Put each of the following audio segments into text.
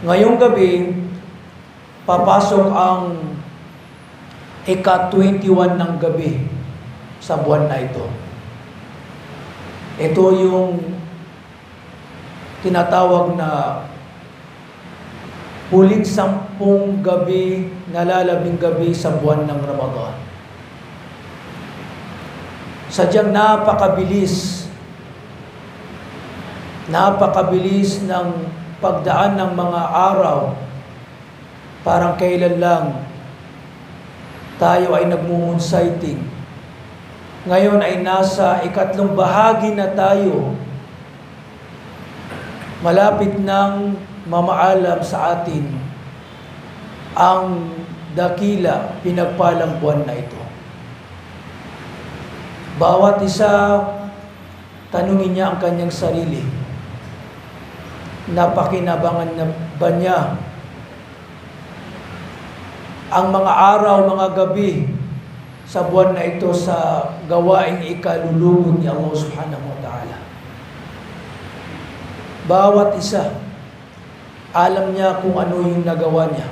Ngayong gabi, papasok ang ika-21 ng gabi sa buwan na ito. Ito yung tinatawag na huling 10 gabi, nalalabing gabi sa buwan ng Ramadan. Sadyang napakabilis ng pagdaan ng mga araw. Parang kailan lang tayo ay nag-moon sighting. Ngayon ay nasa ikatlong bahagi na tayo. Malapit nang mamaalam sa atin ang dakila pinagpalang buwan na ito. Bawat isa, tanungin niya ang kanyang sarili. Napakinabangan na ba niya ang mga araw, mga gabi sa buwan na ito sa gawaing ikalulugod ni Allah subhanahu wa ta'ala? Bawat isa, alam niya kung ano yung nagawa niya.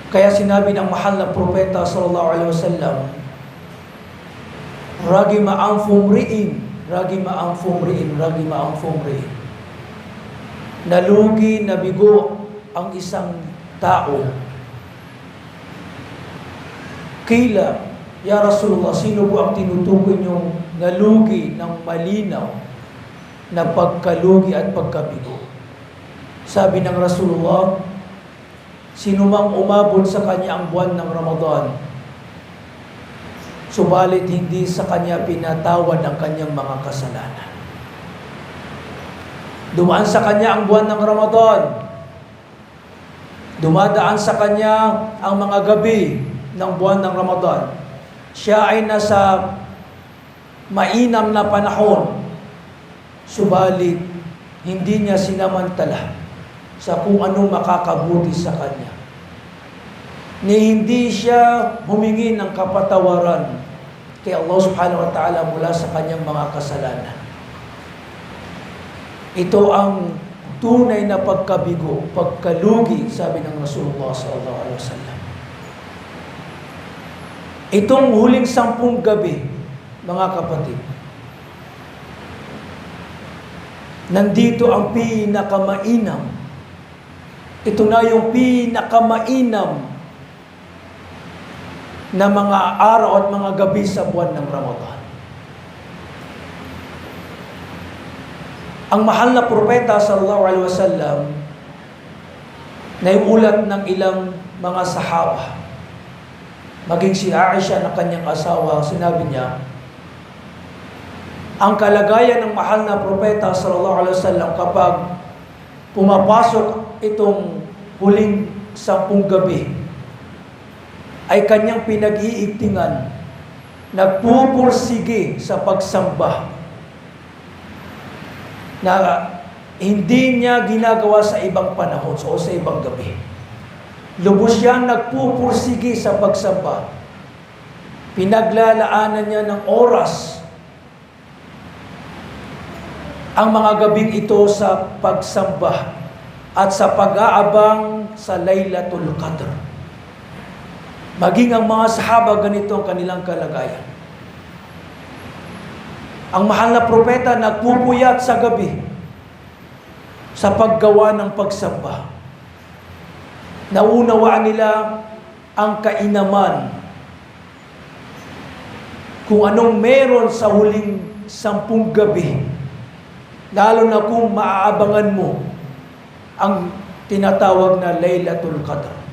Kaya sinabi ng mahal na propeta sallallahu alaihi wasallam, Ragima ang fumriin, nalugi, nabigo ang isang tao. Kila, Ya Rasulullah, sino po ang tinutukoy niyong nalugi ng malinaw na pagkalugi at pagkabigo? Sabi ng Rasulullah, sino mang umabot sa kanya ang buwan ng Ramadan, subalit hindi sa kanya pinatawad ang kanyang mga kasalanan. Dumaan sa kanya ang buwan ng Ramadan. Dumadaan sa kanya ang mga gabi ng buwan ng Ramadan. Siya ay nasa mainam na panahon. Subalit, hindi niya sinamantala sa kung anong makakabuti sa kanya. Ni hindi siya humingi ng kapatawaran kay Allah subhanahu wa ta'ala mula sa kanyang mga kasalanan. Ito ang tunay na pagkabigo, pagkalugi, sabi ng Rasulullah sallallahu alaihi wasallam. Itong huling 10 gabi, mga kapatid, nandito ang pinakamainam. Ito na yung pinakamainam na mga araw at mga gabi sa buwan ng Ramadan. Ang mahal na propeta sallallahu alaihi wasallam na iulat ng ilang mga sahaba, maging si Aisha na kanyang asawa, sinabi niya, ang kalagayan ng mahal na propeta sallallahu alaihi wasallam kapag pumapasok itong huling 10 gabi, ay kanyang pinag-iigtingan, nagpupursige sa pagsamba na hindi niya ginagawa sa ibang panahon o sa ibang gabi. Lubos siyang nagpupursige sa pagsamba. Pinaglalaanan niya ng oras ang mga gabing ito sa pagsamba at sa pag-aabang sa Laylatul Qadr. Maging ang mga sahaba, ganito ang kanilang kalagayan. Ang mahal na propeta nagpupuyat sa gabi sa paggawa ng pagsamba. Naunawaan nila ang kainaman kung anong meron sa huling 10 gabi, lalo na kung maaabangan mo ang tinatawag na Laylatul Qadr.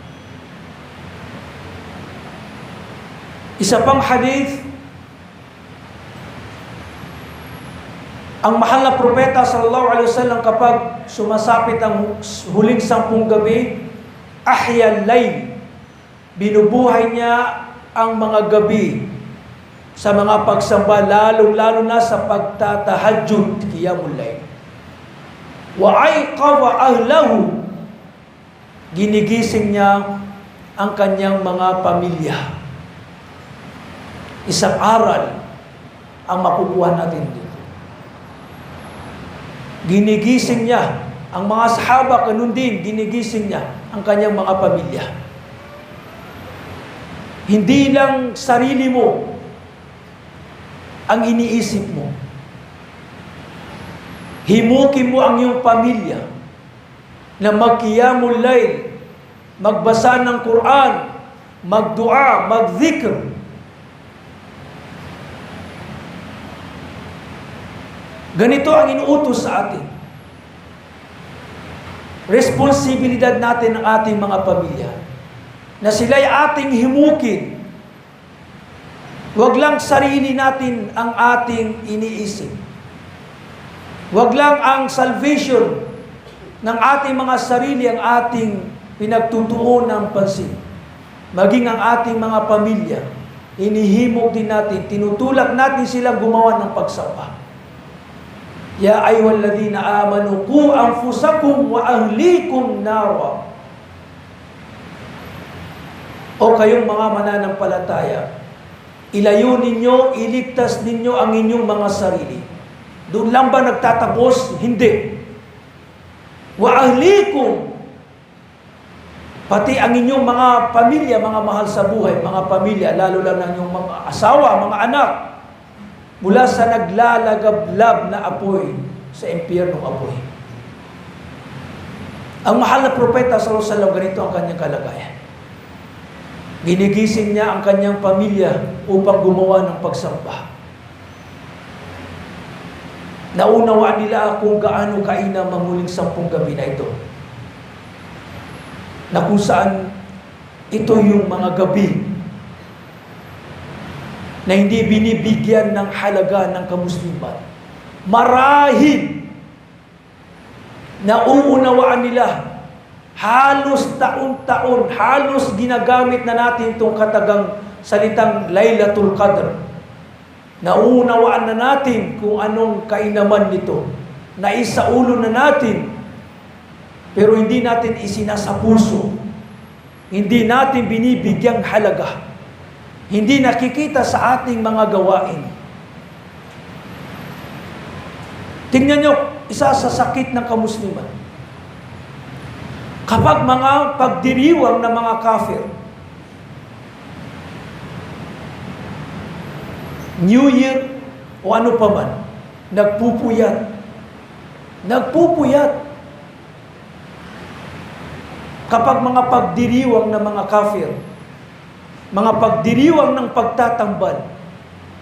Isa pang hadith, ang mahal na propeta sallallahu alaihi wasallam kapag sumasapit ang huling 10 gabi, ahyal layl, binubuhay niya ang mga gabi sa mga pagsamba, lalo na sa pagtatahajjud, qiyamul layl. Wa ayqadha ahlahu, ginigising niya ang kanyang mga pamilya. Isang aral ang makukuha natin dito. Ginigising niya ang mga sahaba, ganun din, ginigising niya ang kanyang mga pamilya. Hindi lang sarili mo ang iniisip mo. Himukin mo ang iyong pamilya na magqiyamul layl, magbasa ng Quran, magdua, magdhikr. Ganito ang inuutos sa atin. Responsibilidad natin ng ating mga pamilya na sila'y ating himukin. Huwag lang sarili natin ang ating iniisip. Huwag lang ang salvation ng ating mga sarili ang ating pinagtutuon ng pansin. Maging ang ating mga pamilya, inihimok din natin, tinutulak natin silang gumawa ng pagsamba. Ya ayyuhalladhina amanu qu anfusakum wa ahlikum nara. O kayong mga mananampalataya, ilayo ninyo, iligtas ninyo ang inyong mga sarili. Doon lang ba nagtatapos? Hindi. Wa ahlikum, pati ang inyong mga pamilya, mga mahal sa buhay, mga pamilya, lalo lang ng inyong mga asawa, mga anak, mula sa naglalagablab na apoy sa impyernong apoy. Ang mahal na propeta sallallahu alaihi wasallam, ganito ang kanyang kalagayan. Ginigising niya ang kanyang pamilya upang gumawa ng pagsamba. Naunawaan nila kung gaano kainam ang muling 10 gabi na ito. Na kung saan ito yung mga gabi na hindi binibigyan ng halaga ng kamusliman. Marahil na uunawaan nila, halos taon-taon, halos ginagamit na natin itong katagang salitang Laylatul Qadr. Nauunawaan na natin kung anong kainaman nito. Naisaulo na natin, pero hindi natin isinasa puso. Hindi natin binibigyang halaga. Hindi nakikita sa ating mga gawain. Tingnan nyo, isa sa sakit ng kamusliman. Kapag mga pagdiriwang ng mga kafir, New Year o ano pa man, nagpupuyat. Nagpupuyat. Kapag mga pagdiriwang ng mga kafir, mga pagdiriwang ng pagtatambal,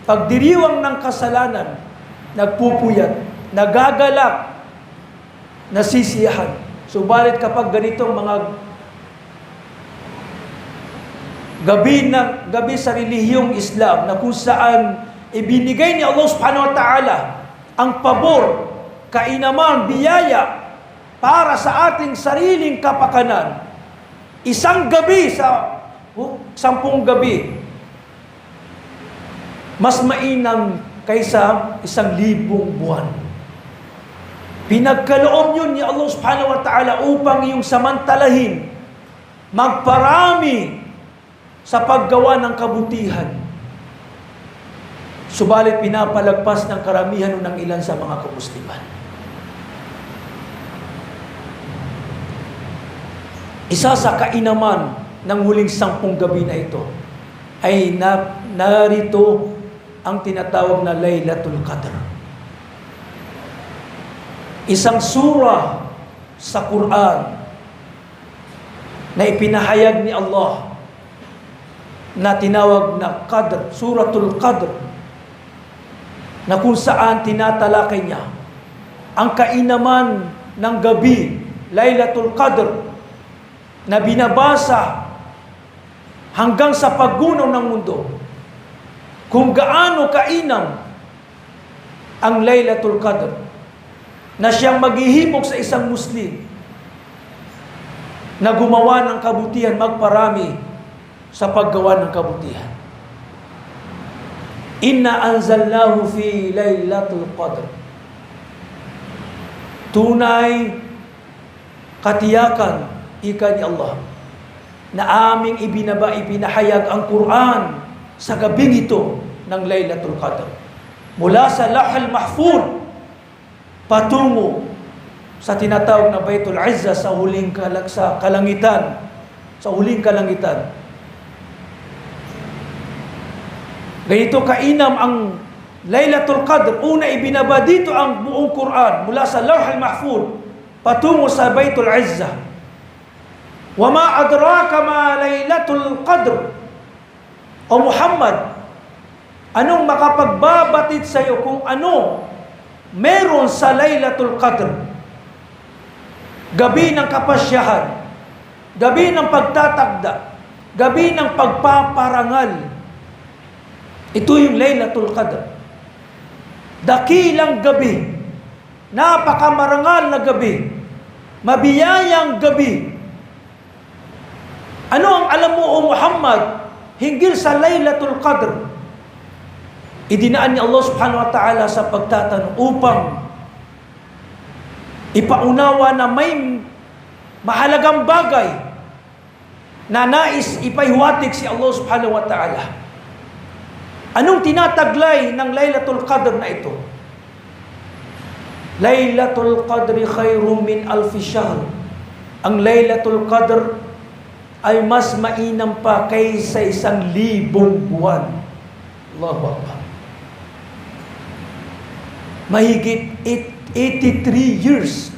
pagdiriwang ng kasalanan, nagpupuyat, nagagalak, nasisiyahan. Subalit kapag ganitong mga gabi sa relihiyong Islam na kung saan ibinigay ni Allah subhanahu wa ta'ala ang pabor, kainaman, biyaya para sa ating sariling kapakanan, isang gabi sa 10 gabi, mas mainam kaysa 1,000 buwan. Pinagkaloob yun ni Allah subhanahu wa ta'ala upang iyong samantalahin, magparami sa paggawa ng kabutihan. Subalit pinapalagpas ng karamihan ng ilan sa mga kamusliman. Isa sa kainaman ng huling 10 gabi na ito ay narito ang tinatawag na Laylatul Qadr. Isang surah sa Quran na ipinahayag ni Allah na tinawag na Qadr, Suratul Qadr, na kung saan tinatalakay niya ang kainaman ng gabi, Laylatul Qadr, na binabasa hanggang sa paggunaw ng mundo, kung gaano kainam ang Laylatul Qadr, na siyang maghihimok sa isang Muslim na gumawa ng kabutihan, magparami sa paggawa ng kabutihan. Inna anzalnahu fi Laylatul Qadr. Tunay, katiyakan, ika ni Allah, na aming ipinahayag ang Quran sa gabing ito ng Laylatul Qadr. Mula sa Lahal Mahfuz patungo sa tinatawag na Baitul Izza sa huling sa kalangitan. Sa huling kalangitan. Ganito kainam ang Laylatul Qadr. Una, ibinaba dito ang buong Quran mula sa Lawh al-Mahfuz patungo sa Baitul Izza. Wa ma adraka ma Laylatul Qadr. O Muhammad, anong makapagbabatid sa iyo kung ano meron sa Laylatul Qadr? Gabi ng kapasyahan, gabi ng pagtatakda, gabi ng pagpaparangal. Ito yung Laylatul Qadr. Dakilang gabi, napakamarangal na gabi, mabiyayang gabi. Ano ang alam mo, O Muhammad, hinggil sa Laylatul Qadr? Idinaan ni Allah subhanahu wa ta'ala sa pagtatanong upang ipaunawa na may mahalagang bagay na nais ipaiwatig si Allah subhanahu wa ta'ala. Anong tinataglay ng Laylatul Qadr na ito? Laylatul Qadri khairum min alfi shahr. Ang Laylatul Qadr ay mas mainam pa kaysa 1,000 buwan. Allahu Akbar. Mahigit 83 years.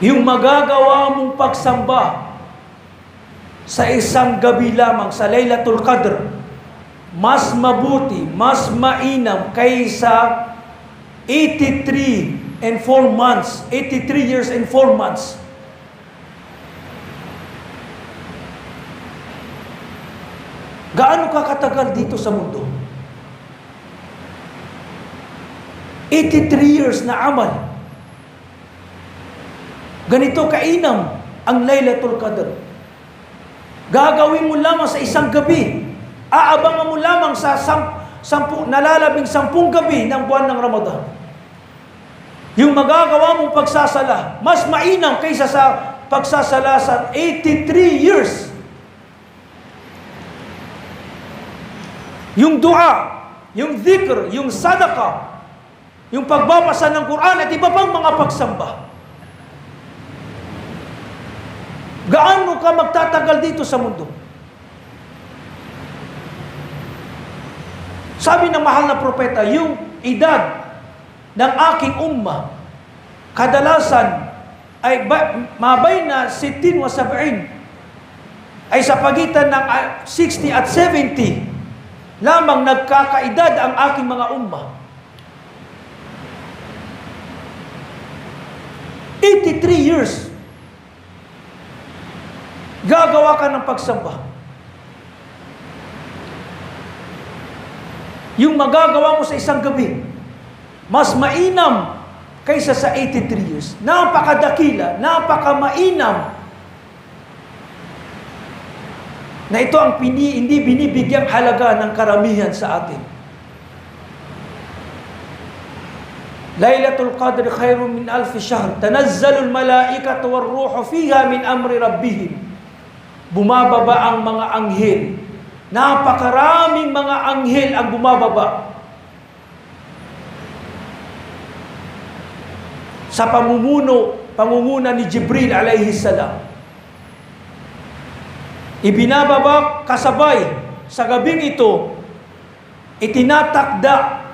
Yung magagawa mong pagsamba sa isang gabi lamang sa Laylatul Qadr, mas mabuti, mas mainam kaysa 83 and 4 months, 83 years and 4 months. Gaano ka katagal dito sa mundo? 83 years na amal. Ganito kainam ang Laylatul Qadr. Gagawin mo lamang sa isang gabi. Aabangan mo lamang sa nalalabing 10 gabi ng buwan ng Ramadan. Yung magagawa mong pagsasala, mas mainam kaysa sa pagsasala sa 83 years. Yung dua, yung dhikr, yung sadaqah, yung pagbabasa ng Quran at iba pang mga pagsamba. Gaano ka magtatagal dito sa mundo? Sabi ng mahal na propeta, yung edad ng aking ummah, kadalasan ay mabay na 60 wa 70, ay sa pagitan ng 60 at 70 lamang nagkakaedad ang aking mga ummah. 83 years. Gagawa ka ng pagsamba. Yung magagawa mo sa isang gabi, mas mainam kaysa sa 83 years. Napakadakila, napakamainam. Na ito ang hindi binibigyang halaga ng karamihan sa atin. Laylatul Qadr khairun min alfi shahr. Tanazzalul malaikatu war-ruhu fiha min amri rabbihim. Bumababa ang mga anghel. Napakaraming mga anghel ang bumababa. Sa pamumuna ni Jibril alayhi salam. Ibinababa kasabay sa gabing ito, itinatakda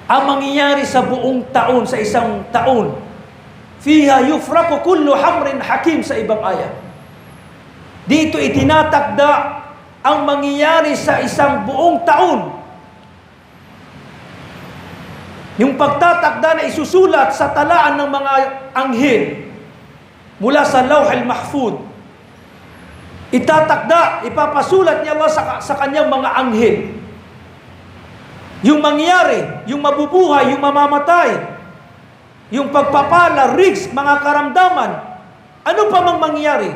ang mangyayari sa buong taon, sa isang taon. Fiha yufraku kullu hamrin hakim sa ibang ayat. Dito itinatakda ang mangyayari sa isang buong taon. Yung pagtatakda na isusulat sa talaan ng mga anghel mula sa Lawh al-Mahfuz. Itatakda, ipapasulat niya Allah sa kanyang mga anghel. Yung mangyari, yung mabubuhay, yung mamamatay, yung pagpapala, risk, mga karamdaman, ano pa mang mangyari.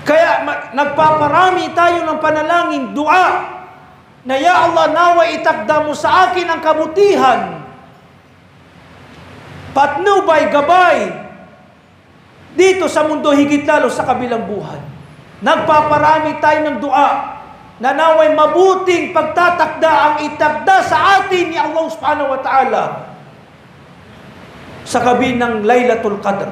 Kaya nagpaparami tayo ng panalangin, dua, na ya Allah, nawa itakda mo sa akin ang kabutihan, patnubay, gabay, dito sa mundo higit lalo sa kabilang buhay. Nagpaparami tayo ng dua, na naway mabuting pagtatakda ang itakda sa atin ni Allah subhanahu wa ta'ala sa gabi ng Laylatul Qadr.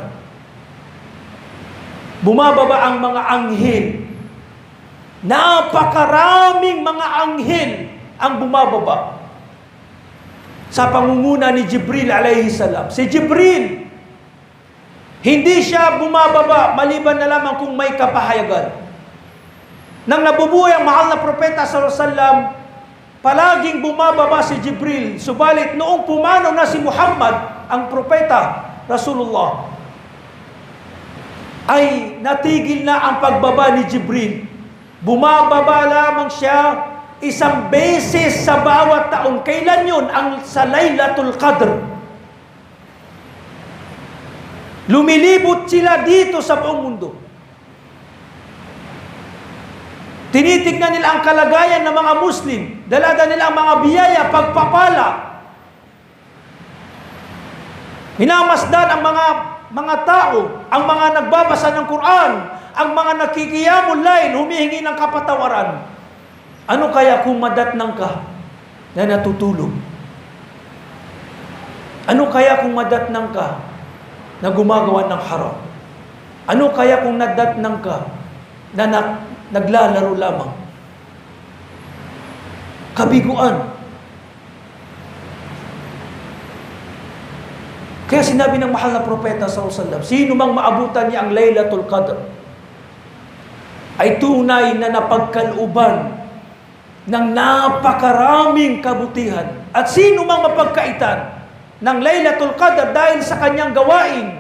Bumababa ang mga anghel. Napakaraming mga anghel ang bumababa sa pangunguna ni Jibril alayhi salam. Si Jibril, hindi siya bumababa maliban na lamang kung may kapahayagan. Nang nabubuhay ang mahal na propeta sallallahu alaihi wasallam, palaging bumababa si Jibril. Subalit noong pumanaw na si Muhammad, ang propeta, Rasulullah, ay natigil na ang pagbaba ni Jibril. Bumababa lamang siya isang beses sa bawat taon. Kailan yun? Ang sa Laylatul Qadr. Lumilibot sila dito sa buong mundo. Tinitignan nila ang kalagayan ng mga Muslim. Dalada nila ang mga biyaya, pagpapala. Minamasdan ang mga tao, ang mga nagbabasa ng Quran, ang mga nakikiyamul layl, humihingi ng kapatawaran. Ano kaya kung madatnang ka na natutulog? Ano kaya kung madatnang ka na gumagawa ng haram? Ano kaya kung nadatnang ka na naglalaro lamang? Kabiguan. Kaya sinabi ng mahal na propeta sallallahu alaihi wasallam, sino mang maabutan niya ang Laylatul Qadr ay tunay na napagkalooban ng napakaraming kabutihan. At sino mang mapagkaitan ng Laylatul Qadr dahil sa kanyang gawain,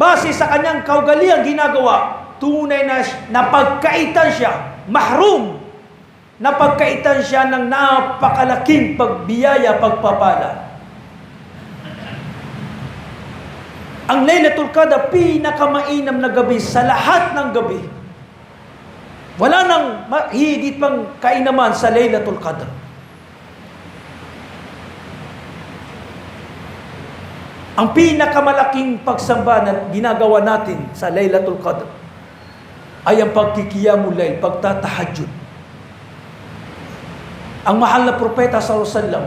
base sa kanyang kaugaliang ginagawa, tunay na napagkaitan siya, mahrum, napagkaitan siya ng napakalaking pagbiyaya, pagpapala. Ang Laylatul Qadr, pinakamainam na gabi sa lahat ng gabi. Wala nang higit pang kainaman sa Laylatul Qadr. Ang pinakamalaking pagsamba na ginagawa natin sa Laylatul Qadr ay ang pagkikiyamul layl, pagtatahajjud. Ang mahal na propeta sallallahu alaihi wasallam,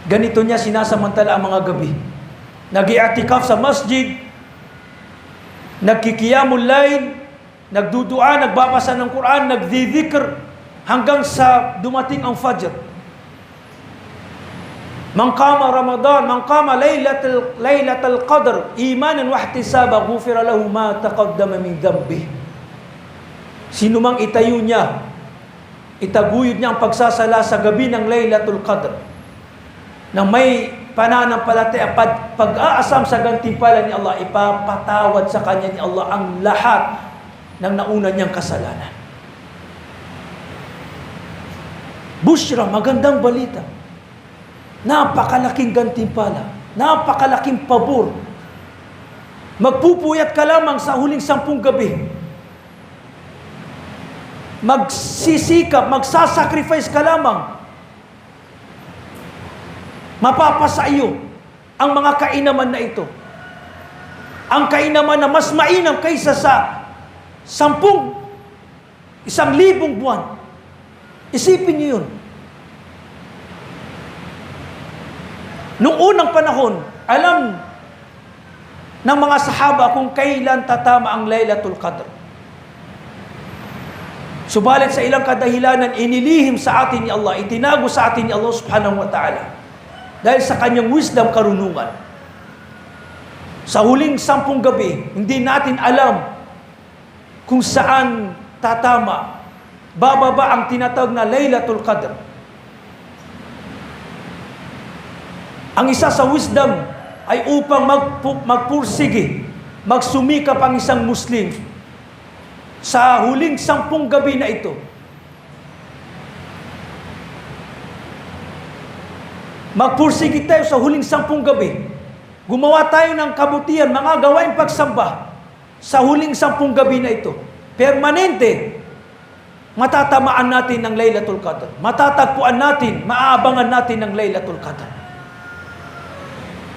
ganito niya sinasamantala ang mga gabi. Nag-i'atikaf sa masjid, nagkikiyamul layl, nagdudua, nagbabasa ng Quran, nagdidhikr hanggang sa dumating ang Fajr. Man qama Ramadan, man qama Laylatul Qadr imanan wa ihtisaban ghufira lahu ma taqaddama min dhanbi. Sino mang itayo niya, itaguyod niya ang pagsasala sa gabi ng Laylatul Qadr na may pananampalataya, pag-aasam sa gantimpala ni Allah, ipapatawad sa kanya ni Allah ang lahat ng nauna niyang kasalanan. Bushra, magandang balita. Napakalaking gantimpala, napakalaking pabor. Magpupuyat ka lamang sa huling 10 gabi. Magsisikap, magsasacrifice ka lamang. Mapapasa iyo ang mga kainaman na ito. Ang kainaman na mas mainam kaysa sa 1,000 buwan. Isipin niyo yun. Noong unang panahon, alam ng mga sahaba kung kailan tatama ang Laylatul Qadr. Subalit sa ilang kadahilanan, inilihim sa atin ni Allah, itinago sa atin ni Allah subhanahu wa ta'ala. Dahil sa kanyang wisdom, karunungan. Sa huling 10 gabi, hindi natin alam kung saan tatama, bababa ang tinatawag na Laylatul Qadr. Ang isa sa wisdom ay upang magpursige, magsumikap ang isang Muslim sa huling 10 gabi na ito. Magpursige tayo sa huling 10 gabi. Gumawa tayo ng kabutihan, mga gawain pagsamba sa huling 10 gabi na ito. Permanente, matatamaan natin ng Laylatul Qadr. Matatagpuan natin, maaabangan natin ng Laylatul Qadr.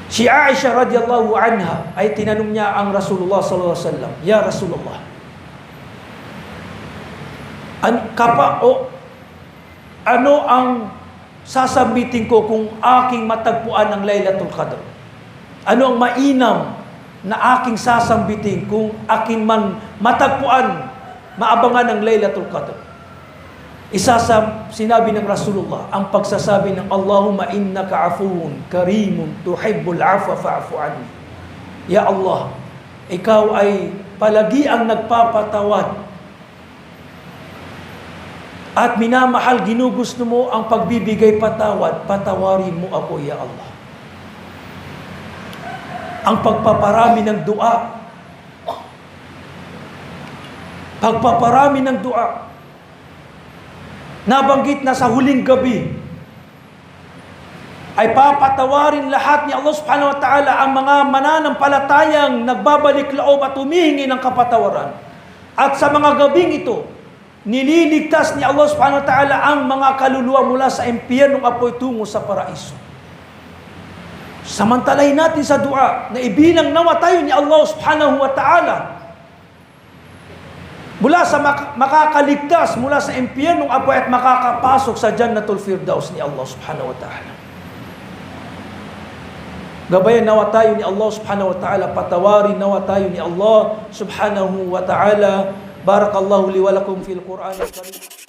Si Aisha radhiyallahu anha ay tinanong niya ang Rasulullah sallallahu alaihi wasallam, "Ya Rasulullah, ano ang sasabitin ko kung aking matagpuan ng Laylatul Qadr?" Ano ang mainam na aking sasambitin kung aking man matagpuan, maabangan ng Laylatul Qadr? Isa sa sinabi ng Rasulullah, ang pagsasabi ng Allahumma innaka afuwun karimun tuhibbul afwa fa'fu anni. Ya Allah, ikaw ay palagi ang nagpapatawad at minamahal, ginugusto mo ang pagbibigay patawad, patawarin mo ako, Ya Allah. Ang pagpaparami ng dua, pagpaparami ng dua, nabanggit na sa huling gabi, ay papatawarin lahat ni Allah subhanahu wa ta'ala ang mga mananampalatayang nagbabalik loob at humihingi ng kapatawaran. At sa mga gabing ito, nililigtas ni Allah subhanahu wa ta'ala ang mga kaluluwa mula sa impyernong apoy tungo sa paraiso. Samantalahin natin sa dua na ibilang nawa tayo ni Allah subhanahu wa ta'ala mula sa makakaligtas mula sa impyernong apoy at makakapasok sa Jannatul Firdaus ni Allah subhanahu wa ta'ala. Gabayan nawa tayo ni Allah subhanahu wa ta'ala, patawarin nawa tayo ni Allah subhanahu wa ta'ala. Barakallahu li wa lakum fil Qur'an al-Karim.